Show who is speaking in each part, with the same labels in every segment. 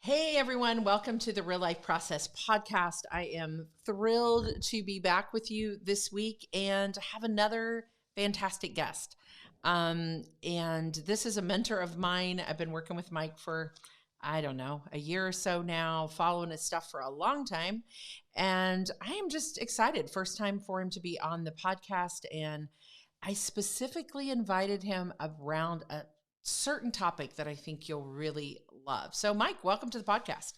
Speaker 1: Hey everyone, welcome to the Real Life Process podcast. I am thrilled to be back with you this week and have another fantastic guest. And this is a mentor of mine. I've been working with Mike for, I don't know, a year or so now, following his stuff for a long time. And I am just excited. First time for him to be on the podcast. And I specifically invited him around a certain topic that I think you'll really love. So, Mike, welcome to the podcast.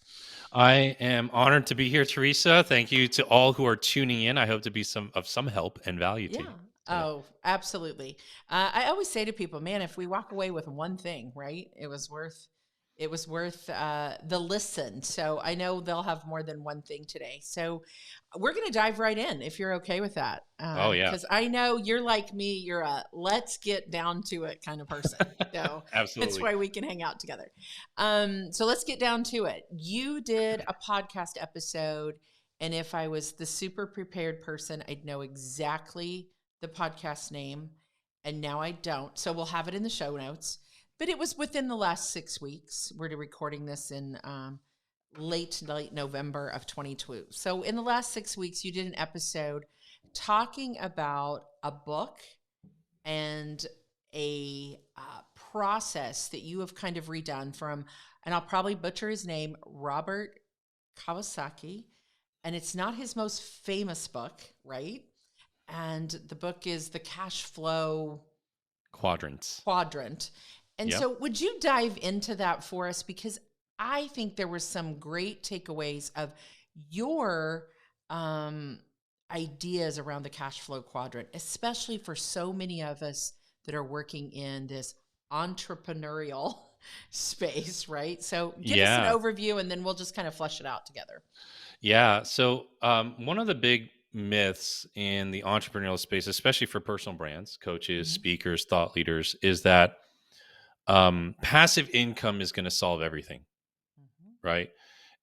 Speaker 2: I am honored to be here, Teresa. Thank you to all who are tuning in. I hope to be some help and value to you.
Speaker 1: Yeah.
Speaker 2: So yeah.
Speaker 1: Oh, absolutely. I always say to people, man, if we walk away with one thing, right, it was worth the listen. So I know they'll have more than one thing today. So we're going to dive right in if you're okay with that.
Speaker 2: Oh yeah.
Speaker 1: Because I know you're like me, you're a let's get down to it kind of person. So that's
Speaker 2: Absolutely.
Speaker 1: why we can hang out together. So let's get down to it. You did a podcast episode, and if I was the super prepared person, I'd know exactly the podcast name. And now I don't. So we'll have it in the show notes. But it was within the last 6 weeks. We're recording this in late November of 2022. So in the last 6 weeks, you did an episode talking about a book and a process that you have kind of redone from, and I'll probably butcher his name, Robert Kawasaki. And it's not his most famous book, right? And the book is The Cash Flow
Speaker 2: Quadrants.
Speaker 1: Quadrant. And
Speaker 2: Yep.
Speaker 1: so, would you dive into that for us? Because I think there were some great takeaways of your ideas around the cash flow quadrant, especially for so many of us that are working in this entrepreneurial space, right? So, give us an
Speaker 2: Yeah.
Speaker 1: overview and then we'll just kind of flesh it out together.
Speaker 2: Yeah. So one of the big myths in the entrepreneurial space, especially for personal brands, coaches,
Speaker 1: Mhm.
Speaker 2: speakers, thought leaders, is that passive income is going to solve everything,
Speaker 1: Mhm.
Speaker 2: right?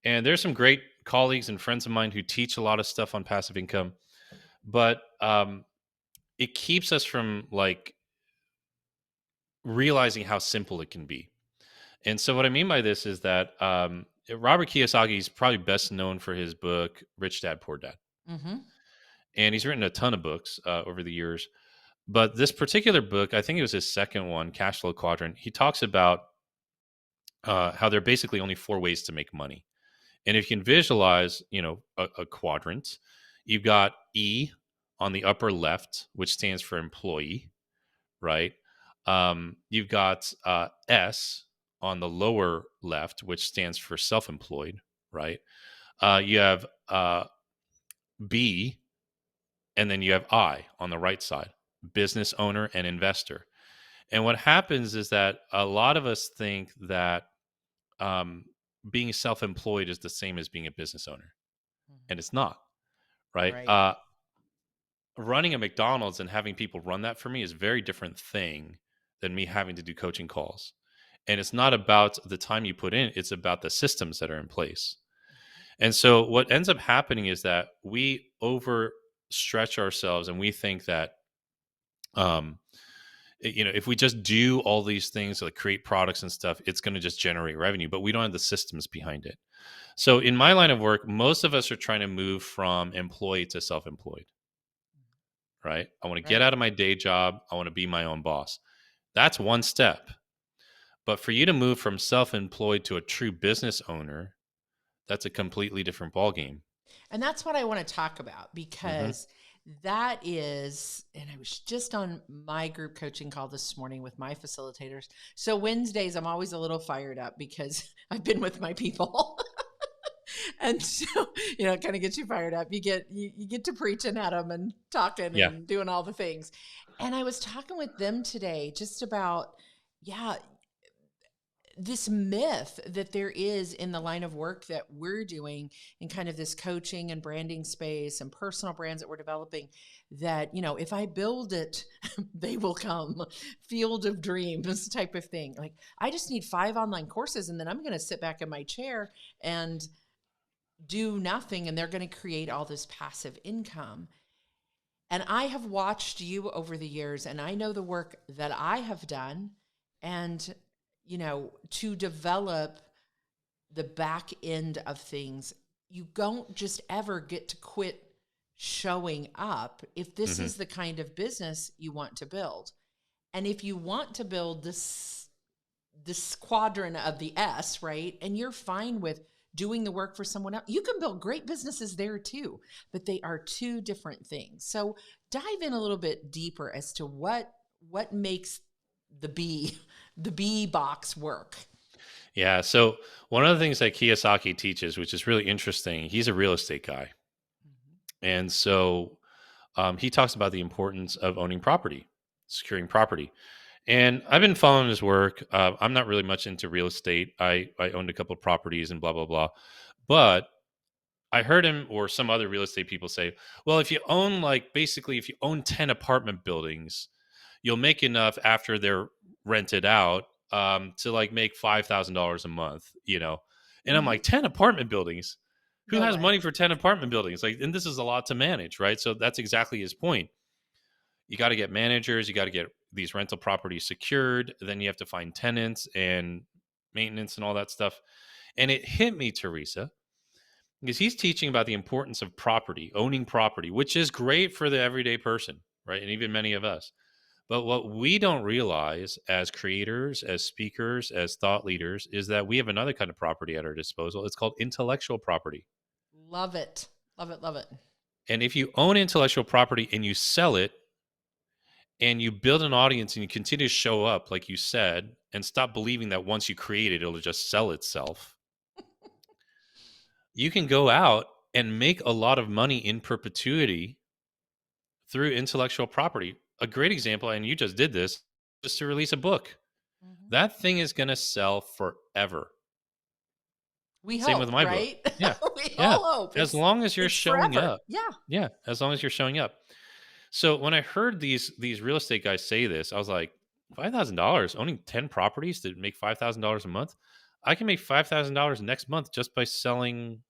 Speaker 2: And there's some great colleagues and friends of mine who teach a lot of stuff on passive income, but it keeps us from like realizing how simple it can be. And so, what I mean by this is that Robert Kiyosaki is probably best known for his book Rich Dad Poor Dad,
Speaker 1: Mhm.
Speaker 2: and he's written a ton of books over the years. But this particular book, I think it was his second one, Cash Flow Quadrant. He talks about how there are basically only four ways to make money, and if you can visualize, a quadrant, you've got E on the upper left, which stands for employee, right? You've got S on the lower left, which stands for self employed, right? You have B, and then you have I on the right side, business owner and investor. And what happens is that a lot of us think that um, being self employed is the same as being a business owner, and
Speaker 1: Mhm.
Speaker 2: it's not, right?
Speaker 1: Right.
Speaker 2: Running a McDonald's and having people run that for me is a very different thing than me having to do coaching calls. And it's not about the time you put in, it's about the systems that are in place. And so what ends up happening is that we overstretch ourselves and we think that um if we just do all these things like create products and stuff, it's going to just generate revenue, but we don't have the systems behind it. So in my line of work, most of us are trying to move from employee to self-employed, right? I want to get
Speaker 1: Right.
Speaker 2: out of my day job, I want to be my own boss. That's one step. But for you to move from self-employed to a true business owner, that's a completely different ballgame.
Speaker 1: And that's what I want to talk about
Speaker 2: Hmm.
Speaker 1: because that is, and I was just on my group coaching call this morning with my facilitators. So Wednesdays, I'm always a little fired up because I've been with my people. And so, it kind of gets you fired up. You get to preaching at them and talking
Speaker 2: Yeah.
Speaker 1: and doing all the things. And I was talking with them today just about, yeah, this myth that there is in the line of work that we're doing in kind of this coaching and branding space and personal brands that we're developing, that if I build it they will come, field of dreams type of thing. Like, I just need 5 online courses and then I'm going to sit back in my chair and do nothing, and they're going to create all this passive income. And I have watched you over the years, and I know the work that I have done, and to develop the back end of things, you don't just ever get to quit showing up if this
Speaker 2: Hmm.
Speaker 1: is the kind of business you want to build. And if you want to build this quadrant of the S, right? And you're fine with doing the work for someone else. You can build great businesses there too, but they are two different things. So dive in a little bit deeper as to what makes the B the B box work.
Speaker 2: Yeah. So one of the things that Kiyosaki teaches, which is really interesting, he's a real estate guy.
Speaker 1: Mhm.
Speaker 2: And so he talks about the importance of owning property, securing property. And I've been following his work. I'm not really much into real estate. I owned a couple of properties and blah, blah, blah. But I heard him or some other real estate people say, well, if you own basically, if you own 10 apartment buildings, you'll make enough after they're rented out to make $5,000 a month, you know? And I'm like,
Speaker 1: Mhm.
Speaker 2: 10 apartment buildings? Who
Speaker 1: No
Speaker 2: has
Speaker 1: way.
Speaker 2: money for 10 apartment buildings? And this is a lot to manage, right? So that's exactly his point. You got to get managers, you got to get these rental properties secured, then you have to find tenants and maintenance and all that stuff. And it hit me, Teresa, because he's teaching about the importance of property, owning property, which is great for the everyday person, right? And even many of us. But what we don't realize as creators, as speakers, as thought leaders is that we have another kind of property at our disposal. It's called intellectual property.
Speaker 1: Love it. Love it. Love it.
Speaker 2: And if you own intellectual property and you sell it and you build an audience and you continue to show up, like you said, and stop believing that once you create it, it'll just sell itself, you can go out and make a lot of money in perpetuity through intellectual property. A great example, and you just did this, is to release a book.
Speaker 1: Mhm.
Speaker 2: That thing is going to sell forever.
Speaker 1: We
Speaker 2: Same with
Speaker 1: hope,
Speaker 2: my book.
Speaker 1: right?
Speaker 2: Yeah.
Speaker 1: We
Speaker 2: Yeah.
Speaker 1: all hope
Speaker 2: As long as you're
Speaker 1: it's
Speaker 2: showing
Speaker 1: forever.
Speaker 2: up.
Speaker 1: Yeah.
Speaker 2: Yeah. As long as you're showing up. So when I heard these real estate guys say this, I was like, $5,000 owning 10 properties to make $5,000 a month. I can make $5,000 next month just by selling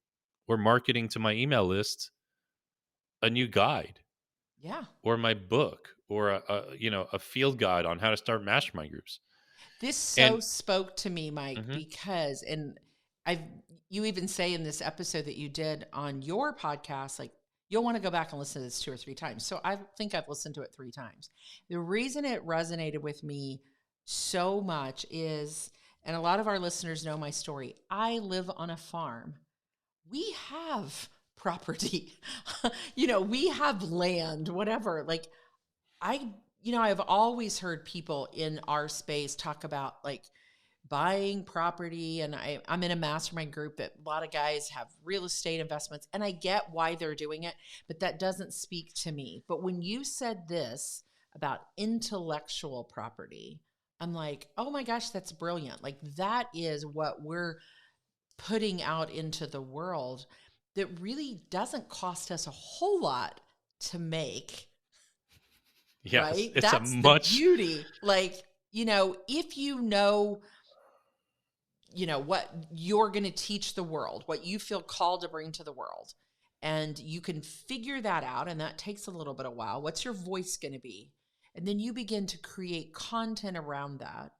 Speaker 2: or marketing to my email list a new guide
Speaker 1: Yeah.
Speaker 2: or my book or a field guide on how to start mastermind groups.
Speaker 1: This so
Speaker 2: And
Speaker 1: spoke to me, Mike,
Speaker 2: mhm,
Speaker 1: because and I've you even say in this episode that you did on your podcast, like you'll want to go back and listen to this 2 or 3 times. So I think I've listened to it 3 times. The reason it resonated with me so much is, and a lot of our listeners know my story. I live on a farm. We have property. We have land, whatever. Like I, I've always heard people in our space talk about like buying property. And I'm in a mastermind group that a lot of guys have real estate investments, and I get why they're doing it, but that doesn't speak to me. But when you said this about intellectual property, I'm like, oh my gosh, that's brilliant. Like that is what we're putting out into the world that really doesn't cost us a whole lot to make,
Speaker 2: yes,
Speaker 1: right?
Speaker 2: it's a
Speaker 1: That's the
Speaker 2: much
Speaker 1: beauty. Like, if what you're going to teach the world, what you feel called to bring to the world, and you can figure that out, and that takes a little bit of while. What's your voice going to be? And then you begin to create content around that,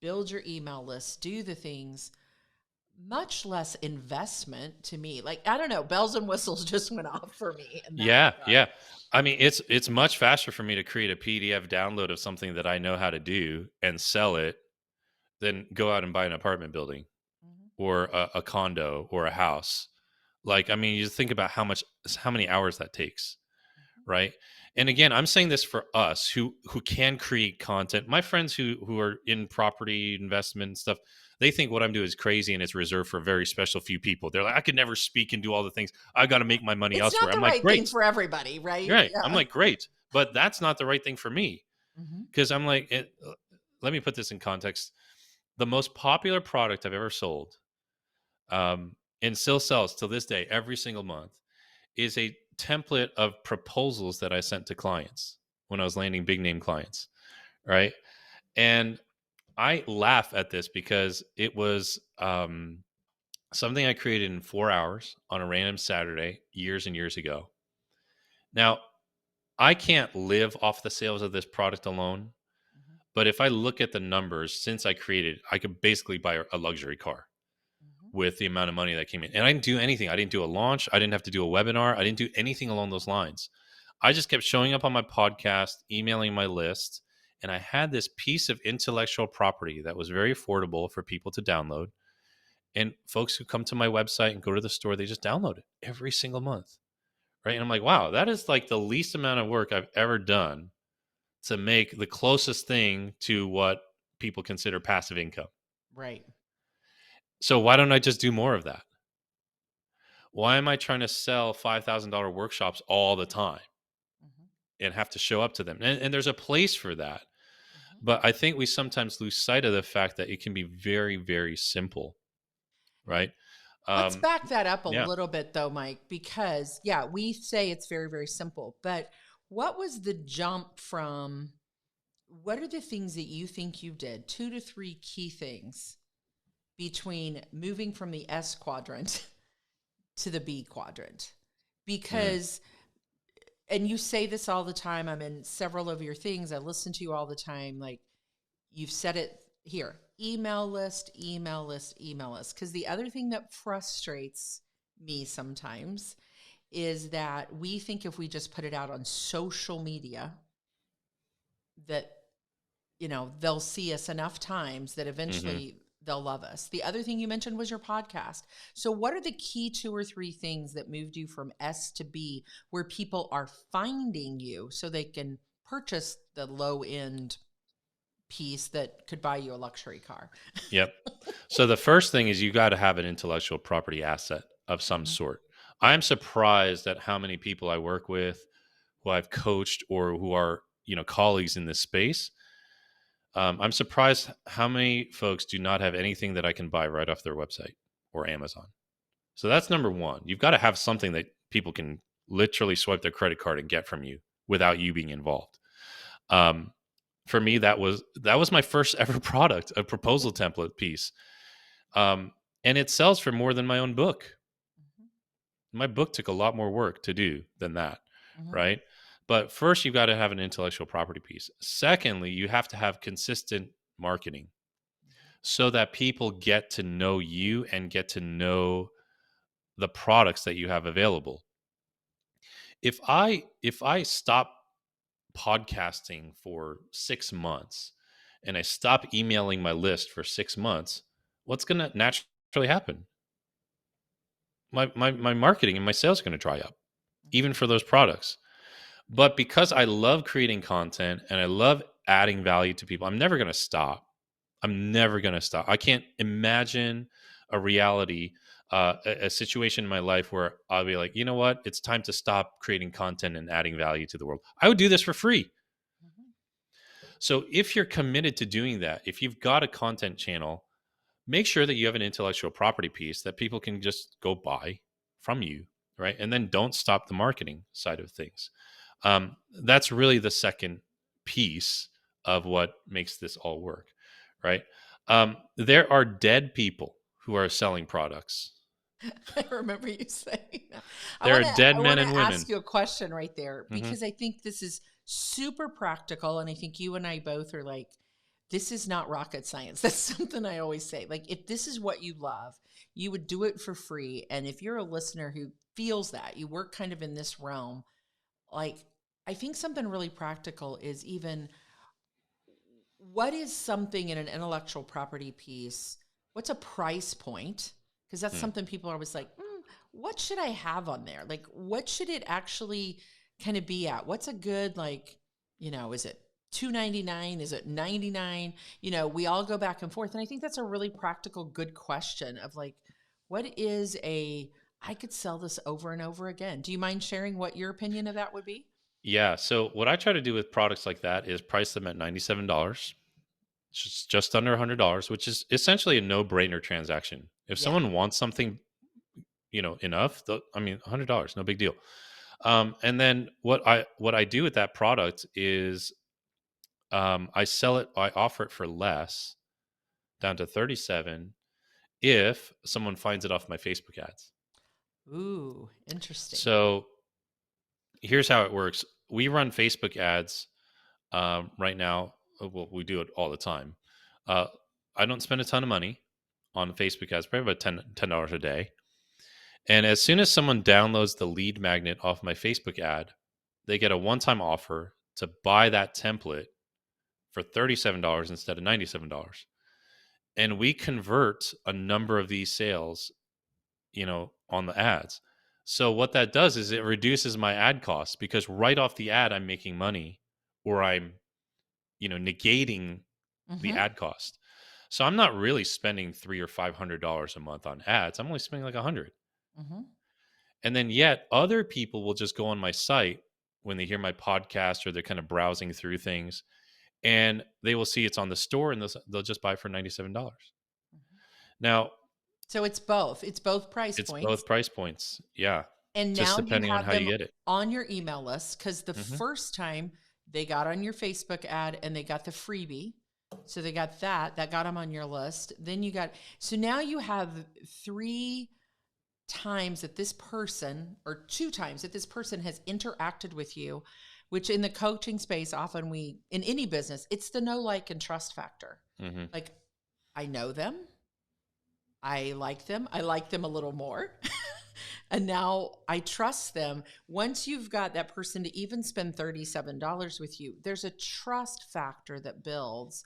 Speaker 1: build your email list, do the things, much less investment to me. Like, I don't know, bells and whistles just went off for me in that
Speaker 2: yeah,
Speaker 1: regard.
Speaker 2: yeah. I mean, it's much faster for me to create a PDF download of something that I know how to do and sell it than go out and buy an apartment building
Speaker 1: Mhm.
Speaker 2: or a condo or a house. Like, I mean, you think about how many hours that takes,
Speaker 1: Mhm.
Speaker 2: right? And again, I'm saying this for us who can create content. My friends who are in property investment and stuff, they think what I'm doing is crazy and it's reserved for a very special few people. They're like, I could never speak and do all the things. I got to make my money
Speaker 1: It's
Speaker 2: elsewhere.
Speaker 1: not
Speaker 2: I'm
Speaker 1: the
Speaker 2: like,
Speaker 1: right thing
Speaker 2: great.
Speaker 1: for everybody,
Speaker 2: You're
Speaker 1: right?
Speaker 2: right. I'm
Speaker 1: Yeah.
Speaker 2: like, great. But that's not the right thing for me.
Speaker 1: Mhm.
Speaker 2: Because I'm like, let me put this in context. The most popular product I've ever sold, and still sells till this day every single month, is a template of proposals that I sent to clients when I was landing big name clients. Right. And I laugh at this because it was something I created in 4 hours on a random Saturday years and years ago. Now, I can't live off the sales of this product alone.
Speaker 1: Mhm.
Speaker 2: But if I look at the numbers since I created, I could basically buy a luxury car,
Speaker 1: Mhm.
Speaker 2: with the amount of money that came in. And I didn't do anything. I didn't do a launch. I didn't have to do a webinar. I didn't do anything along those lines. I just kept showing up on my podcast, emailing my list, and I had this piece of intellectual property that was very affordable for people to download. And folks who come to my website and go to the store, they just download it every single month. Right. And I'm like, wow, that is like the least amount of work I've ever done to make the closest thing to what people consider passive income.
Speaker 1: Right.
Speaker 2: So why don't I just do more of that? Why am I trying to sell $5,000 workshops all the time
Speaker 1: Mhm.
Speaker 2: and have to show up to them? And there's a place for that.
Speaker 1: Mhm.
Speaker 2: But I think we sometimes lose sight of the fact that it can be very, very simple. Right.
Speaker 1: Let's back that up a
Speaker 2: Yeah.
Speaker 1: little bit though, Mike, because yeah, we say it's very, very simple, but what was the jump from, what are the things that you think you did? 2 to 3 key things between moving from the S quadrant to the B quadrant.
Speaker 2: Mm.
Speaker 1: Because, and you say this all the time, I'm in several of your things, I listen to you all the time, like you've said it here, email list, email list, email list. Because the other thing that frustrates me sometimes is that we think if we just put it out on social media that, you know, they'll see us enough times that
Speaker 2: Hmm.
Speaker 1: eventually they'll love us. The other thing you mentioned was your podcast. So what are the key 2 or 3 things that moved you from S to B where people are finding you so they can purchase the low end piece that could buy you a luxury car?
Speaker 2: Yep. So the first thing is you got to have an intellectual property asset of some
Speaker 1: Mhm.
Speaker 2: sort. I'm surprised at how many people I work with who I've coached or who are, colleagues in this space. I'm surprised how many folks do not have anything that I can buy right off their website or Amazon. So that's number one. You've got to have something that people can literally swipe their credit card and get from you without you being involved. Um, for me, that was my first ever product, a proposal template piece, um, and it sells for more than my own book.
Speaker 1: Mhm.
Speaker 2: My book took a lot more work to do than that,
Speaker 1: Mhm.
Speaker 2: right? But first, you've got to have an intellectual property piece. Secondly, you have to have consistent marketing so that people get to know you and get to know the products that you have available. If I stop podcasting for 6 months and I stop emailing my list for 6 months, what's going to naturally happen? My marketing and my sales are going to dry up,
Speaker 1: Mhm.
Speaker 2: even for those products. But because I love creating content and I love adding value to people, I'm never going to stop. I'm never going to stop. I can't imagine a reality, a situation in my life where I'll be like, you know what? It's time to stop creating content and adding value to the world. I would do this for free.
Speaker 1: Mhm.
Speaker 2: So if you're committed to doing that, if you've got a content channel, make sure that you have an intellectual property piece that people can just go buy from you, right? And then don't stop the marketing side of things. That's really the second piece of what makes this all work, right? There are dead people who are selling products.
Speaker 1: I remember you saying that. I
Speaker 2: There are
Speaker 1: want to
Speaker 2: dead
Speaker 1: I
Speaker 2: men
Speaker 1: want
Speaker 2: and
Speaker 1: to
Speaker 2: women.
Speaker 1: ask you a question right there
Speaker 2: Hmm.
Speaker 1: because I think this is super practical and I think you and I both are like, this is not rocket science. That's something I always say. Like if this is what you love, you would do it for free. And if you're a listener who feels that, you work kind of in this realm, like I think something really practical is even what is something in an intellectual property piece? What's a price point? Because that's something people are always like, what should I have on there? Like, what should it actually kind of be at? What's a good, like, is it 299? Is it 99? We all go back and forth. And I think that's a really practical, good question of like, what is I could sell this over and over again. Do you mind sharing what your opinion of that would be?
Speaker 2: Yeah. So what I try to do with products like that is price them at $97, just under $100, which is essentially a no-brainer transaction. If
Speaker 1: Yeah.
Speaker 2: someone wants something, enough, I mean, $100, no big deal. And then what I do with that product is I offer it for less, down to 37, if someone finds it off my Facebook ads.
Speaker 1: Ooh, interesting.
Speaker 2: So here's how it works. We run Facebook ads right now. Well, we do it all the time. Uh, I don't spend a ton of money. on Facebook ads, probably about $10 a day. And as soon as someone downloads the lead magnet off my Facebook ad, they get a one-time offer to buy that template for $37 instead of $97. And we convert a number of these sales, on the ads. So what that does is it reduces my ad costs, because right off the ad I'm making money, or I'm, negating the
Speaker 1: Mm-hmm.
Speaker 2: ad cost. So I'm not really spending $300 or $500 a month on ads. I'm only spending like 100.
Speaker 1: Mm-hmm.
Speaker 2: And then yet other people will just go on my site when they hear my podcast, or they're kind of browsing through things, and they will see it's on the store, and they'll just buy it for $97. Now,
Speaker 1: So it's both. It's both price
Speaker 2: it's
Speaker 1: points.
Speaker 2: both price points. Yeah.
Speaker 1: And
Speaker 2: Just
Speaker 1: now you
Speaker 2: depending on
Speaker 1: have
Speaker 2: how you
Speaker 1: them
Speaker 2: get it.
Speaker 1: on your email list, because the
Speaker 2: Hmm.
Speaker 1: first time they got on your Facebook ad and they got the freebie. So they got that got them on your list. Then so now you have 3 times that this person, or 2 times that this person has interacted with you, which in the coaching space, often in any business, it's the know, like, and trust factor.
Speaker 2: Hmm.
Speaker 1: Like, I know them. I like them. I like them a little more. And now I trust them. Once you've got that person to even spend $37 with you, there's a trust factor that builds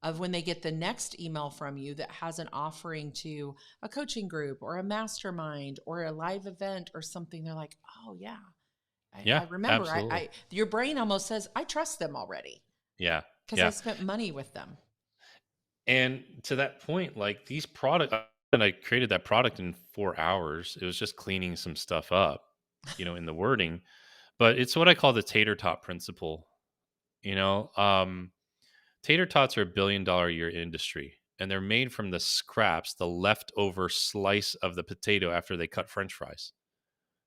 Speaker 1: of when they get the next email from you that has an offering to a coaching group or a mastermind or a live event or something. They're like, oh yeah,
Speaker 2: Yeah,
Speaker 1: I remember.
Speaker 2: absolutely.
Speaker 1: Your brain almost says, I trust them already
Speaker 2: Yeah.
Speaker 1: because I
Speaker 2: Yeah.
Speaker 1: spent money with them.
Speaker 2: And to that point, like these products, and I created that product in 4 hours. It was just cleaning some stuff up, in the wording, but it's what I call the tater tot principle. You know, tater tots are $1 billion a year industry, and they're made from the scraps, the leftover slice of the potato after they cut French fries.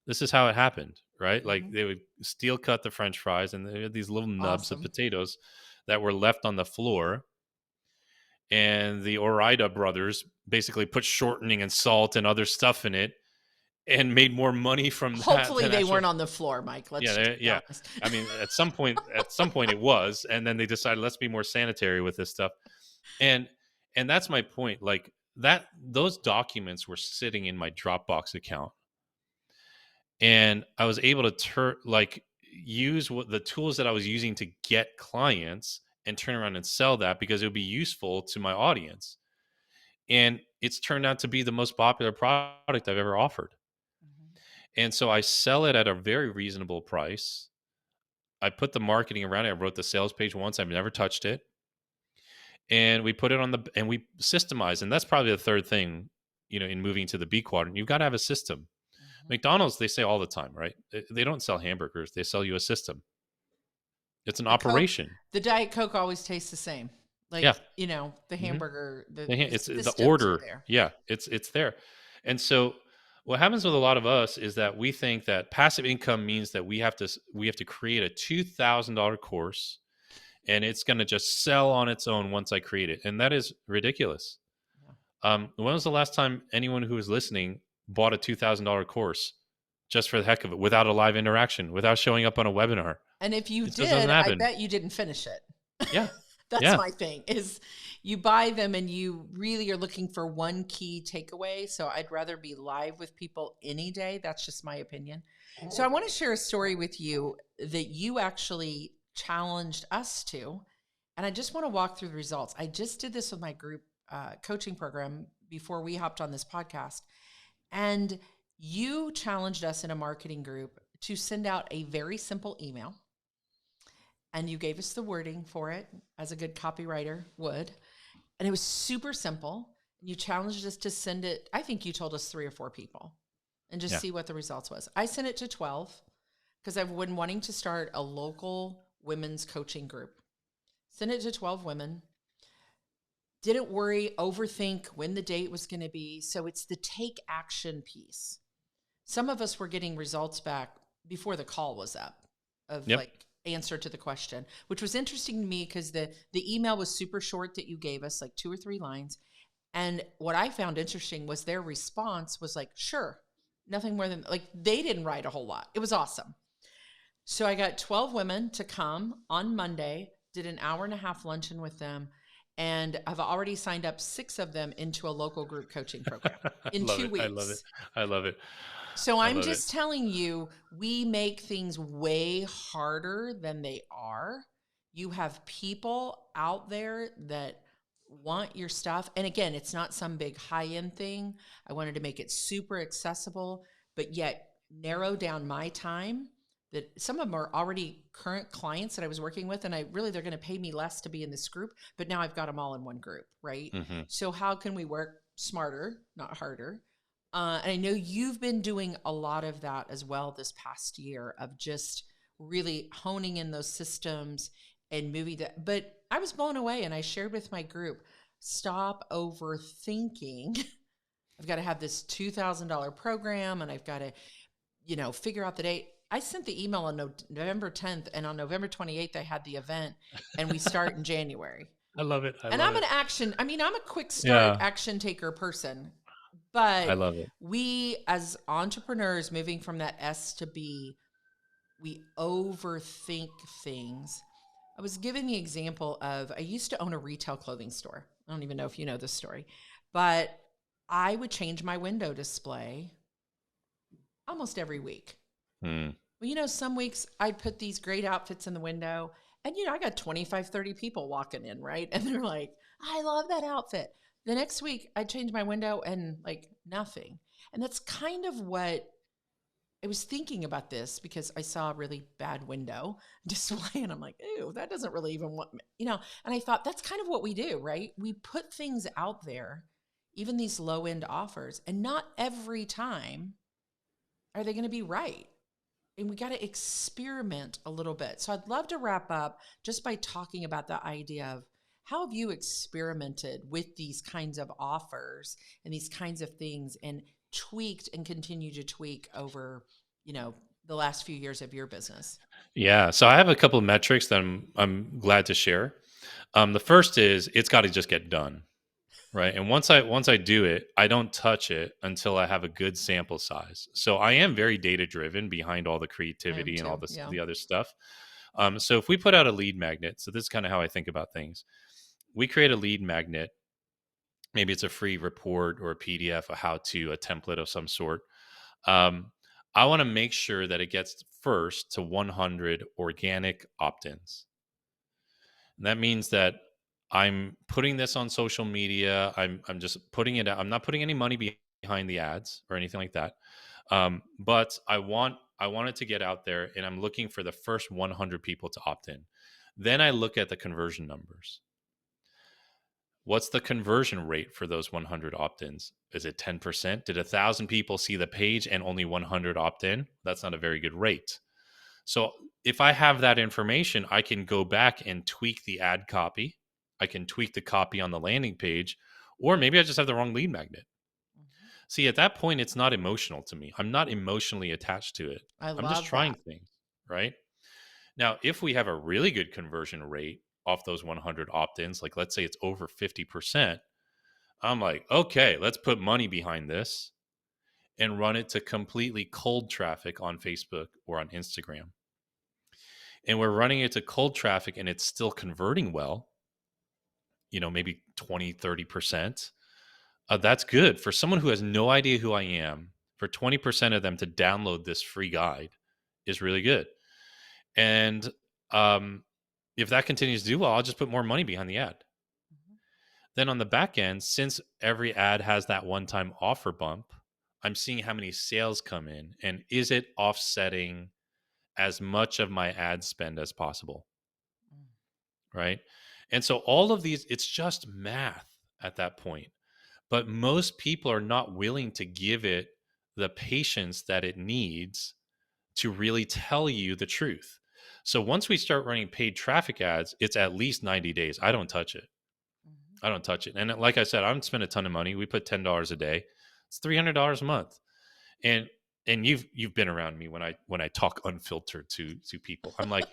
Speaker 2: This is how it happened, right? Like
Speaker 1: Mhm.
Speaker 2: they would steel cut the French fries, and they had these little nubs of
Speaker 1: Awesome.
Speaker 2: potatoes that were left on the floor. And the Ore-Ida brothers basically put shortening and salt and other stuff in it, and made more money from that
Speaker 1: Hopefully
Speaker 2: than
Speaker 1: they
Speaker 2: actual.
Speaker 1: weren't on the floor, Mike.
Speaker 2: Yeah,
Speaker 1: Let's just be
Speaker 2: yeah.
Speaker 1: honest.
Speaker 2: I mean, at some point it was, and then they decided, let's be more sanitary with this stuff. And that's my point. Like that, those documents were sitting in my Dropbox account, and I was able to use what the tools that I was using to get clients, and turn around and sell that, because it would be useful to my audience. And it's turned out to be the most popular product I've ever offered.
Speaker 1: Mhm.
Speaker 2: And so I sell it at a very reasonable price. I put the marketing around it. I wrote the sales page once. I've never touched it. And we put it and we systemize. And that's probably the third thing, in moving to the B quadrant. You've got to have a system.
Speaker 1: Mhm.
Speaker 2: McDonald's, they say all the time, right? They don't sell hamburgers. They sell you a system. It's an
Speaker 1: The Coke,
Speaker 2: operation.
Speaker 1: the Diet Coke always tastes the same.
Speaker 2: Yeah.
Speaker 1: Like, the
Speaker 2: Hmm.
Speaker 1: hamburger, the
Speaker 2: It's the
Speaker 1: systems are
Speaker 2: order.
Speaker 1: there.
Speaker 2: Yeah, it's there. And so what happens with a lot of us is that we think that passive income means that we have to create a $2,000 course, and it's going to just sell on its own once I create it. And that is ridiculous.
Speaker 1: Yeah.
Speaker 2: When was the last time anyone who was listening bought a $2,000 course just for the heck of it, without a live interaction, without showing up on a webinar?
Speaker 1: And if you
Speaker 2: It just doesn't
Speaker 1: did, I
Speaker 2: happen.
Speaker 1: bet you didn't finish it.
Speaker 2: Yeah.
Speaker 1: That's
Speaker 2: Yeah.
Speaker 1: my thing, is you buy them and you really are looking for one key takeaway. So I'd rather be live with people any day. That's just my opinion. So I want to share a story with you that you actually challenged us to. And I just want to walk through the results. I just did this with my group coaching program before we hopped on this podcast. And you challenged us in a marketing group to send out a very simple email. And you gave us the wording for it, as a good copywriter would. And it was super simple. You challenged us to send it. I think you told us 3 or 4 people and just
Speaker 2: Yeah.
Speaker 1: see what the results was. I sent it to 12 because I've been wanting to start a local women's coaching group. Sent it to 12 women. Didn't worry, overthink when the date was going to be. So it's the take action piece. Some of us were getting results back before the call was up of
Speaker 2: Yep.
Speaker 1: like answer to the question, which was interesting to me because the email was super short that you gave us, like 2 or 3 lines. And what I found interesting was their response was like, sure, nothing more than, like, they didn't write a whole lot. It was awesome. So I got 12 women to come on Monday, did an hour and a half luncheon with them. and I've already signed up 6 of them into a local group coaching program in
Speaker 2: Love
Speaker 1: 2
Speaker 2: it. I love it.
Speaker 1: weeks.
Speaker 2: I love it.
Speaker 1: So
Speaker 2: I
Speaker 1: I'm
Speaker 2: love it.
Speaker 1: just telling you, we make things way harder than they are. You have people out there that want your stuff. And again, it's not some big high-end thing. I wanted to make it super accessible, but yet narrow down my time. That some of them are already current clients that I was working with, and they're going to pay me less to be in this group, but now I've got them all in one group, right?
Speaker 2: Hmm.
Speaker 1: So how can we work smarter, not harder? And I know you've been doing a lot of that as well this past year of just really honing in those systems and moving that. But I was blown away, and I shared with my group, stop overthinking. I've got to have this $2,000 program, and I've got to, figure out the date. I sent the email on November 10th, and on November 28th, I had the event, and we start in January.
Speaker 2: I love it. I
Speaker 1: And
Speaker 2: love
Speaker 1: I'm
Speaker 2: it.
Speaker 1: I'm a quick start
Speaker 2: Yeah.
Speaker 1: action taker person.
Speaker 2: I
Speaker 1: But
Speaker 2: love it.
Speaker 1: we, as entrepreneurs moving from that S to B, we overthink things. I was giving the example of, I used to own a retail clothing store. I don't even know if you know this story, but I would change my window display almost every week.
Speaker 2: Mm.
Speaker 1: Well, some weeks I'd put these great outfits in the window, and, I got 25, 30 people walking in, right? And they're like, I love that outfit. The next week I changed my window and like nothing. And that's kind of what I was thinking about this, because I saw a really bad window display and I'm like, ew, that doesn't really even want me, and I thought that's kind of what we do, right? We put things out there, even these low end offers, and not every time are they going to be right. And we got to experiment a little bit. So I'd love to wrap up just by talking about the idea of, how have you experimented with these kinds of offers and these kinds of things, and tweaked and continue to tweak over, the last few years of your business?
Speaker 2: Yeah. So I have a couple of metrics that I'm glad to share. The first is it's got to just get done, right? And once I do it, I don't touch it until I have a good sample size. So I am very data driven behind all the
Speaker 1: I am
Speaker 2: creativity and all
Speaker 1: too.
Speaker 2: this
Speaker 1: Yeah.
Speaker 2: the other stuff. So if we put out a lead magnet, so this is kind of how I think about things. We create a lead magnet. Maybe it's a free report or a PDF, a template of some sort. Um, I want to make sure that it gets first to 100 organic opt-ins. And that means that I'm putting this on social media. I'm just putting it out. I'm not putting any money behind the ads or anything like that. But I want it to get out there, and I'm looking for the first 100 people to opt in. Then I look at the conversion numbers. What's the conversion rate for those 100 opt-ins? Is it 10%? Did 1,000 people see the page and only 100 opt in? That's not a very good rate. So if I have that information, I can go back and tweak the ad copy. I can tweak the copy on the landing page, or maybe I just have the wrong lead magnet.
Speaker 1: Mhm.
Speaker 2: See, at that point, it's not emotional to me. I'm not emotionally attached to it.
Speaker 1: I
Speaker 2: I'm just
Speaker 1: love
Speaker 2: trying
Speaker 1: that.
Speaker 2: things, right? Now, if we have a really good conversion rate off those 100 opt-ins, like let's say it's over 50%, I'm like, okay, let's put money behind this and run it to completely cold traffic on Facebook or on Instagram. And we're running it to cold traffic and it's still converting well, maybe 20, 30%. That's good for someone who has no idea who I am. For 20% of them to download this free guide is really good. And if that continues to do well, I'll just put more money behind the ad.
Speaker 1: Mhm.
Speaker 2: Then on the back end, since every ad has that one-time offer bump, I'm seeing how many sales come in and is it offsetting as much of my ad spend as possible,
Speaker 1: Mm.
Speaker 2: right? And so all of these, it's just math at that point. But most people are not willing to give it the patience that it needs to really tell you the truth. So once we start running paid traffic ads, it's at least 90 days. I don't touch it.
Speaker 1: Mhm.
Speaker 2: I don't touch it. And like I said, I don't spend a ton of money. We put $10 a day. It's $300 a month. And you've been around me when I talk unfiltered to people. I'm like,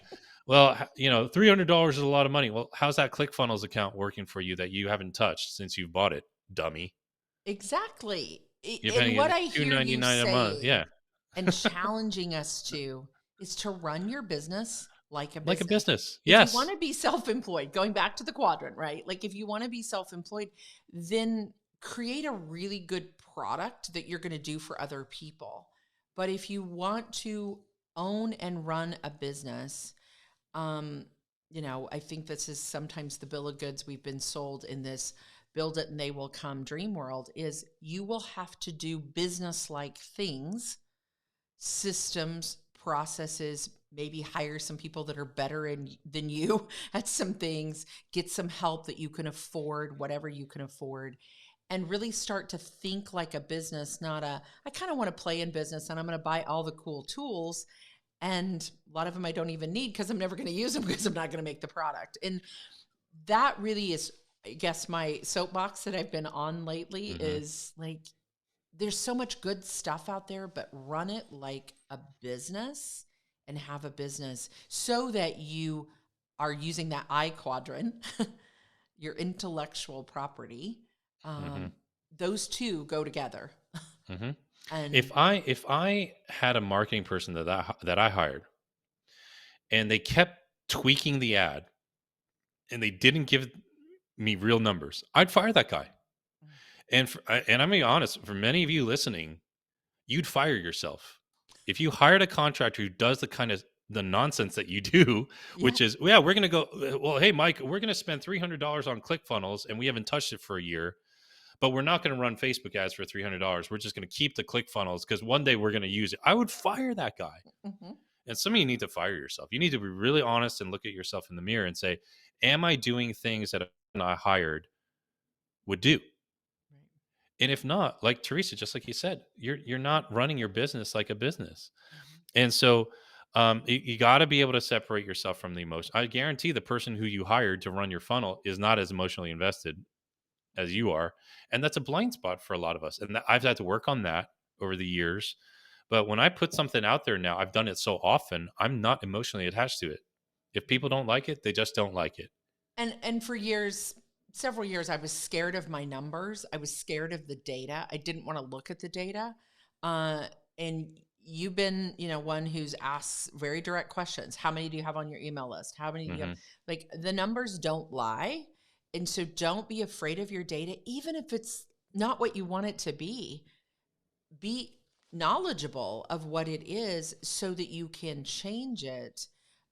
Speaker 2: well, $300 is a lot of money. Well, how's that ClickFunnels account working for you that you haven't touched since you've bought it, dummy?
Speaker 1: Exactly.
Speaker 2: You're
Speaker 1: And
Speaker 2: paying
Speaker 1: what
Speaker 2: it
Speaker 1: I hear you
Speaker 2: $2.99 a month.
Speaker 1: saying
Speaker 2: Yeah.
Speaker 1: and challenging us to is to run your business like a
Speaker 2: Like a
Speaker 1: business.
Speaker 2: business.
Speaker 1: If you want
Speaker 2: Yes.
Speaker 1: to be self-employed, going back to the quadrant, right? Like if you want to be self-employed, then create a really good product that you're going to do for other people. But if you want to own and run a business, um, I think this is sometimes the bill of goods we've been sold in this build it and they will come dream world is you will have to do business like things, systems, processes, maybe hire some people that are better than you at some things, get some help that you can afford, whatever you can afford, and really start to think like a business, not I kind of want to play in business and I'm going to buy all the cool tools. And a lot of them I don't even need because I'm never going to use them because I'm not going to make the product. And that really is, I guess, my soapbox that I've been on lately is like, there's so much good stuff out there, but run it like a business and have a business so that you are using that I quadrant, your intellectual property. Those two go together. And
Speaker 2: If I had a marketing person that I hired, and they kept tweaking the ad, and they didn't give me real numbers, I'd fire that guy. And I'm being honest, for many of you listening, you'd fire yourself if you hired a contractor who does the nonsense that you do,
Speaker 1: yeah,
Speaker 2: which is, yeah, we're going to go, well, hey, Mike, we're going to spend $300 on ClickFunnels and we haven't touched it for a year, but we're not going to run Facebook ads for $300. We're just going to keep the ClickFunnels because one day we're going to use it. I would fire that guy. And some of you need to fire yourself. You need to be really honest and look at yourself in the mirror and say, am I doing things that I hired would do? And if not, like Teresa, just like you said, you're not running your business like a business. And so you got to be able to separate yourself from the emotion. I guarantee the person who you hired to run your funnel is not as emotionally invested as you are. And that's a blind spot for a lot of us. And I've had to work on that over the years. But when I put something out there now, I've done it so often, I'm not emotionally attached to it. If people don't like it, they just don't like it.
Speaker 1: And for years, several years, I was scared of my numbers. I was scared of the data. I didn't want to look at the data. And you've been, one who's asked very direct questions. How many do you have on your email list? How many do you have? Like the numbers don't lie. And so don't be afraid of your data, even if it's not what you want it to be. Be knowledgeable of what it is so that you can change it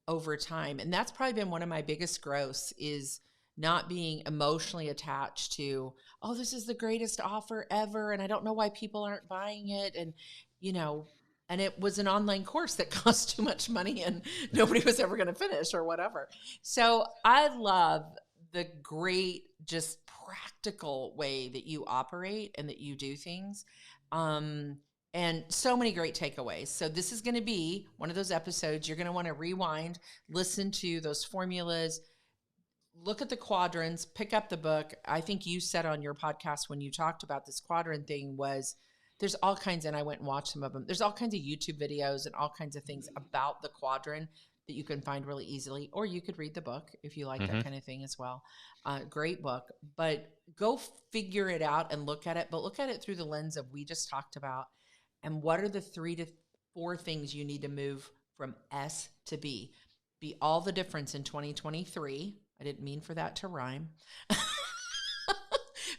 Speaker 1: over time. And that's probably been one of my biggest growths is not being emotionally attached to, oh, this is the greatest offer ever. And I don't know why people aren't buying it. And, and it was an online course that cost too much money and nobody was ever going to finish or whatever. So I love the great, just practical way that you operate and that you do things. And so many great takeaways. So this is going to be one of those episodes you're going to want to rewind, listen to those formulas, look at the quadrants, pick up the book. I think you said on your podcast when you talked about this quadrant thing was there's all kinds, and I went and watched some of them. There's all kinds of YouTube videos and all kinds of things about the quadrant that you can find really easily, or you could read the book if you like that kind of thing as well. Great book, but go figure it out and look at it, but look at it through the lens of we just talked about. And what are the 3 to 4 things you need to move from S to B? Be all the difference in 2023. I didn't mean for that to rhyme.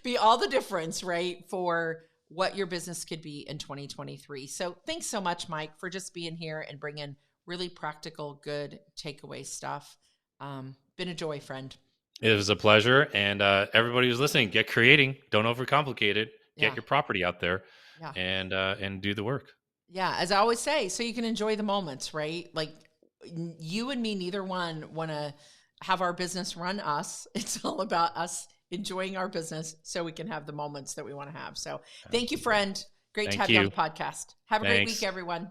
Speaker 1: Be all the difference, right, for what your business could be in 2023. So thanks so much, Mike, for just being here and bringing really practical, good takeaway stuff. Been a joy, friend.
Speaker 2: It was a pleasure. And everybody who's listening, get creating. Don't overcomplicate it. Get your property out there. And do the work.
Speaker 1: Yeah, as I always say, so you can enjoy the moments, right? Like you and me, neither one want to have our business run us. It's all about us enjoying our business so we can have the moments that we want to have. So thank you, friend. Great to have you on the podcast. Have a great week, everyone.